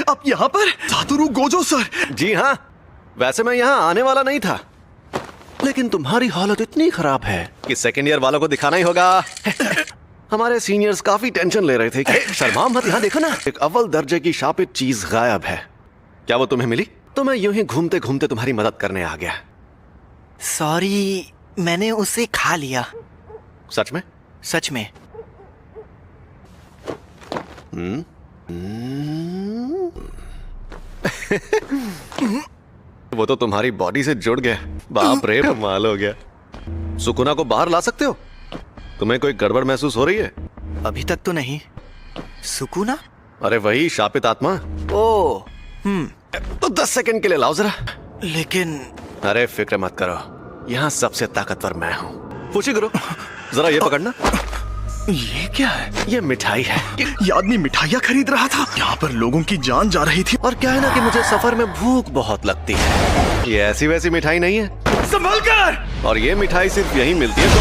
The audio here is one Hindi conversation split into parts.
आप यहाँ पर? सातोरु गोजो सर। जी हाँ, वैसे मैं यहाँ आने वाला नहीं था, लेकिन तुम्हारी हालत इतनी खराब है कि सेकेंड ईयर वालों को दिखाना ही होगा। हमारे सीनियर्स काफी टेंशन ले रहे थे कि शर्मा मत, यहाँ देखो ना, एक अव्वल दर्जे की शापित चीज गायब है। क्या वो तुम्हें मिली? तो मैं यूं ही घूमते घूमते तुम्हारी मदद करने आ गया। सॉरी, मैंने उसे खा लिया। सच में? सच में। वो तो तुम्हारी बॉडी से जुड़ गया। बाप रे, कमाल हो गया। सुकुना को बाहर ला सकते हो? तुम्हें कोई गड़बड़ महसूस हो रही है? अभी तक तो नहीं। सुकुना? अरे वही शापित आत्मा। ओ, तो 10 सेकंड के लिए लाओ जरा। लेकिन अरे फिक्र मत करो, यहाँ सबसे ताकतवर मैं हूँ। पूछी करो, जरा ये पकड़ना। ये क्या है? ये मिठाई है। ये आदमी मिठाइयाँ खरीद रहा था। यहाँ पर लोगों की जान जा रही थी। और क्या है ना कि मुझे सफर में भूख बहुत लगती है। ये ऐसी वैसी मिठाई नहीं है। संभल कर! और ये मिठाई सिर्फ यहीं मिलती है तो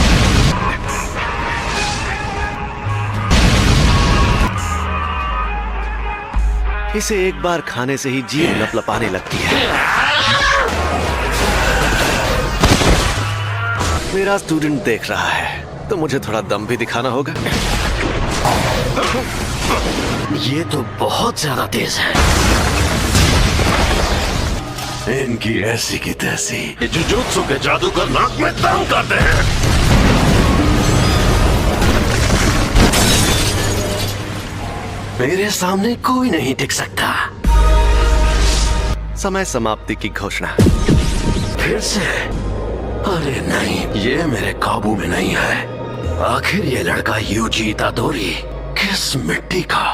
इसे एक बार खाने से ही जीभ लपलपाने लगती है। मेरा स्टूडेंट देख रहा है तो मुझे थोड़ा दम भी दिखाना होगा। ये तो बहुत ज्यादा तेज है। इनकी ऐसी की तैसी। ये जुजुत्सु के जादूगर नाक में दम करते हैं। मेरे सामने कोई नहीं टिक सकता। समय समाप्ति की घोषणा। फिर से? अरे नहीं, ये मेरे काबू में नहीं है। आखिर ये लड़का यूजी इतादोरी किस मिट्टी का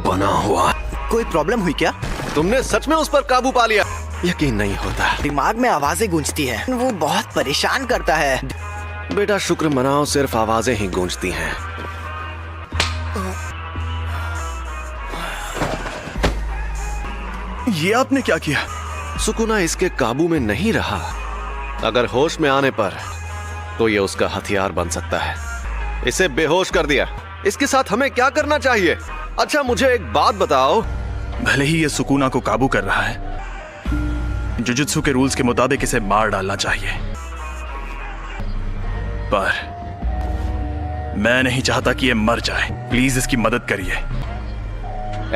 बना हुआ? कोई प्रॉब्लम हुई क्या? तुमने सच में उस पर काबू पा लिया? यकीन नहीं होता। दिमाग में आवाजें गूंजती है, वो बहुत परेशान करता है। बेटा शुक्र मनाओ, सिर्फ आवाजें ही गूंजती हैं। ये आपने क्या किया? सुकुना इसके काबू में नहीं रहा। अगर होश में आने पर तो ये उसका हथियार बन सकता है। इसे बेहोश कर दिया। इसके साथ हमें क्या करना चाहिए? अच्छा मुझे एक बात बताओ। भले ही ये सुकुना को काबू कर रहा है, जुजुत्सु के रूल्स के मुताबिक इसे मार डालना चाहिए। पर मैं नहीं चाहता कि ये मर जाए। प्लीज इसकी मदद करिए।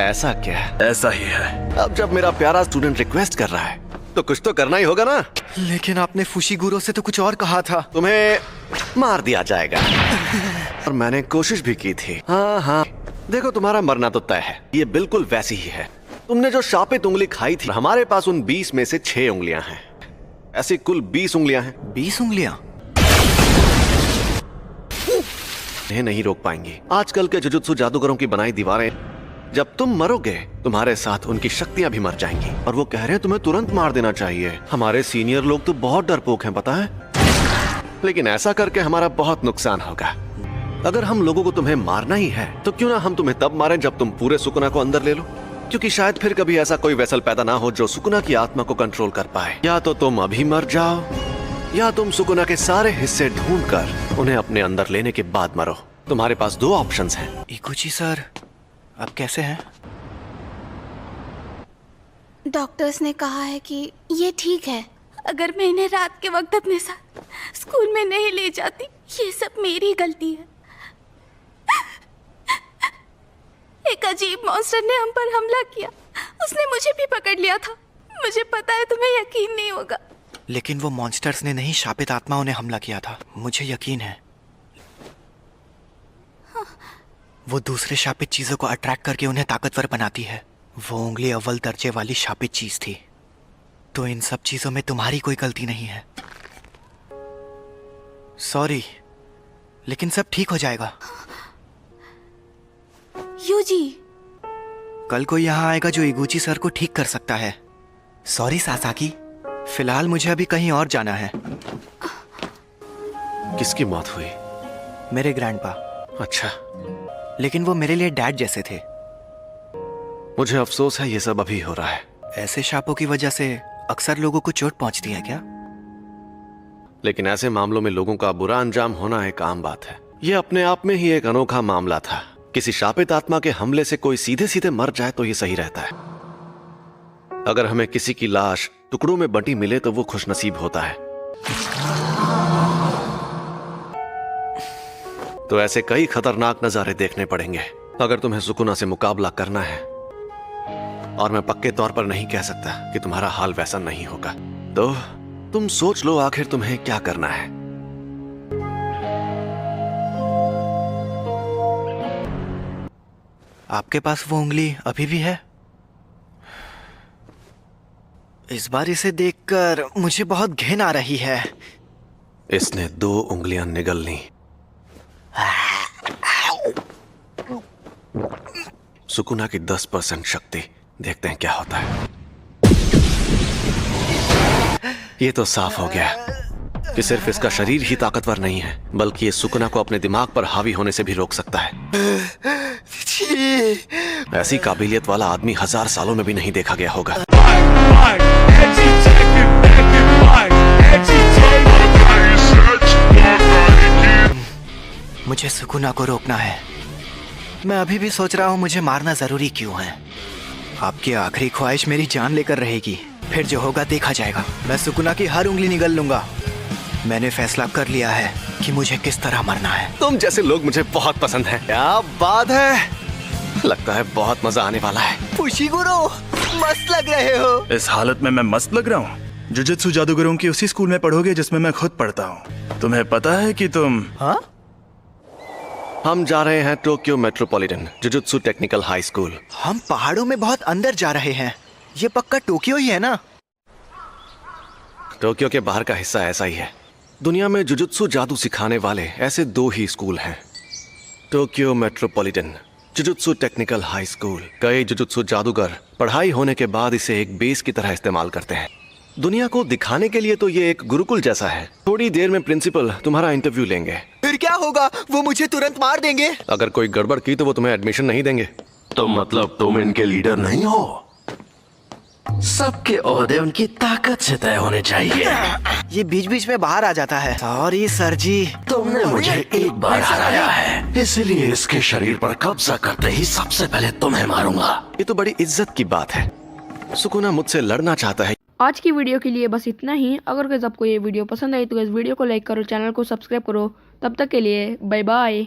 ऐसा क्या? ऐसा ही है। अब जब मेरा प्यारा स्टूडेंट रिक्वेस्ट कर रहा है तो कुछ तो करना ही होगा ना। लेकिन आपने फुशिगुरो से तो कुछ और कहा था। तुम्हें मार दिया जाएगा। और मैंने कोशिश भी की थी। हाँ, देखो तुम्हारा मरना तो तय है। ये बिल्कुल वैसी ही है। तुमने जो शापित उंगली खाई थी, हमारे पास उन 20 में से 6 उंगलियां हैं। ऐसी कुल 20 उंगलियां हैं। 20 उंगलियां? इन्हें नहीं रोक पाएंगी। आजकल के जुजुत्सु जादूगरों की बनाई दीवारें, जब तुम मरोगे तुम्हारे साथ उनकी शक्तियां भी मर जाएंगी। और वो कह रहे हैं तुम्हें तुरंत मार देना चाहिए। हमारे सीनियर लोग तो बहुत डरपोक हैं, पता है। लेकिन ऐसा करके हमारा बहुत नुकसान होगा। अगर हम लोगों को तुम्हें मारना ही है तो क्यों ना हम तुम्हें तब मारें जब तुम पूरे सुकुना को अंदर ले लो। क्योंकि शायद फिर कभी ऐसा कोई वेसल पैदा ना हो जो सुकुना की आत्मा को कंट्रोल कर पाए। या तो तुम अभी मर जाओ, या तुम सुकुना के सारे हिस्से ढूंढकर उन्हें अपने अंदर लेने के बाद मरो। तुम्हारे पास 2 ऑप्शंस हैं। इकुची सर, आप कैसे हैं? डॉक्टर्स ने कहा है कि ये ठीक है। अगर मैं इन्हें रात के वक्त अपने साथ स्कूल में नहीं ले जाती, ये सब मेरी गलती है। एक अजीब मॉन्स्टर ने हम पर हमला किया। उसने मुझे भी पकड़ लिया था। मुझे पता है तुम्हें यकीन नहीं होगा, लेकिन वो मॉन्स्टर्स ने नहीं, शापित आत्माओं ने हमला किया था। मुझे यकीन है। वो दूसरे शापित चीजों को अट्रैक्ट करके उन्हें ताकतवर बनाती है। वो उंगली अव्वल दर्जे वाली शापित चीज थी। तो इन सब चीजों में तुम्हारी कोई गलती नहीं है। सॉरी, लेकिन सब ठीक हो जाएगा। यूजी, कल कोई यहाँ आएगा जो इगुची सर को ठीक कर सकता है। सॉरी सासाकी, फिलहाल मुझे अभी कहीं और जाना है। किसकी मौत हुई? मेरे ग्रैंडपा। अच्छा, लेकिन वो मेरे लिए डैड जैसे थे। मुझे अफसोस है ये सब अभी हो रहा है। ऐसे शापों की वजह से अक्सर लोगों को चोट पहुंचती है क्या? लेकिन ऐसे मामलों में लोगों का बुरा अंजाम होना एक आम बात है। ये अपने आप में ही एक अनोखा मामला था। किसी शापित आत्मा के हमले से कोई सीधे सीधे मर जाए तो ये सही रहता है। अगर हमें किसी की लाश टुकड़ों में बंटी मिले तो वो खुशनसीब होता है। तो ऐसे कई खतरनाक नजारे देखने पड़ेंगे अगर तुम्हें सुकुना से मुकाबला करना है। और मैं पक्के तौर पर नहीं कह सकता कि तुम्हारा हाल वैसा नहीं होगा। तो तुम सोच लो आखिर तुम्हें क्या करना है। आपके पास वो उंगली अभी भी है? इस बार इसे देखकर मुझे बहुत घिन आ रही है। इसने 2 उंगलियां निगल ली। सुकुना की 10% शक्ति, देखते हैं क्या होता है। ये तो साफ हो गया कि सिर्फ इसका शरीर ही ताकतवर नहीं है, बल्कि ये सुकुना को अपने दिमाग पर हावी होने से भी रोक सकता है। ऐसी काबिलियत वाला आदमी 1000 सालों में भी नहीं देखा गया होगा। मुझे सुकुना को रोकना है। मैं अभी भी सोच रहा हूँ मुझे मारना जरूरी क्यों है। आपकी आखिरी ख्वाहिश मेरी जान लेकर रहेगी, फिर जो होगा देखा जाएगा। मैं सुकुना की हर उंगली निगल लूंगा। मैंने फैसला कर लिया है कि मुझे किस तरह मरना है। तुम जैसे लोग मुझे बहुत पसंद हैं। क्या बात है, लगता है बहुत मजा आने वाला है। फुशिगुरो, मस्त लग रहे हो। इस हालत में मैं मस्त लग रहा हूँ। जुजुत्सु जादूगरों की उसी स्कूल में पढ़ोगे जिसमें मैं खुद पढ़ता हूँ। तुम्हें पता है कि तुम हाँ? हम जा रहे हैं Tokyo metropolitan jujutsu technical high school. हम पहाड़ों में बहुत अंदर जा रहे हैं। ये पक्का टोक्यो ही है ना? टोक्यो के बाहर का हिस्सा ऐसा ही है। दुनिया में जुजुत्सु जादू सिखाने वाले ऐसे 2 ही स्कूल हैं, Tokyo metropolitan jujutsu technical high school. कई जुजुत्सु जादूगर पढ़ाई होने के बाद इसे एक बेस की तरह इस्तेमाल करते हैं। दुनिया को दिखाने के लिए तो ये एक गुरुकुल जैसा है। थोड़ी देर में प्रिंसिपल तुम्हारा इंटरव्यू लेंगे। फिर क्या होगा? वो मुझे तुरंत मार देंगे। अगर कोई गड़बड़ की तो वो तुम्हें एडमिशन नहीं देंगे। तो मतलब तुम इनके लीडर नहीं हो? सबके ओहदे उनकी ताकत से तय होने चाहिए। ये बीच बीच में बाहर आ जाता है। सॉरी सर जी। तुमने मुझे एक बार हराया है, इसलिए इसके शरीर पर कब्जा करते ही सबसे पहले तुम्हें मारूंगा। ये तो बड़ी इज्जत की बात है। सुकुना मुझसे लड़ना चाहता है। आज की वीडियो के लिए बस इतना ही। अगर गाइस आपको ये वीडियो पसंद आई तो इस वीडियो को लाइक करो, चैनल को सब्सक्राइब करो। तब तक के लिए बाय बाय।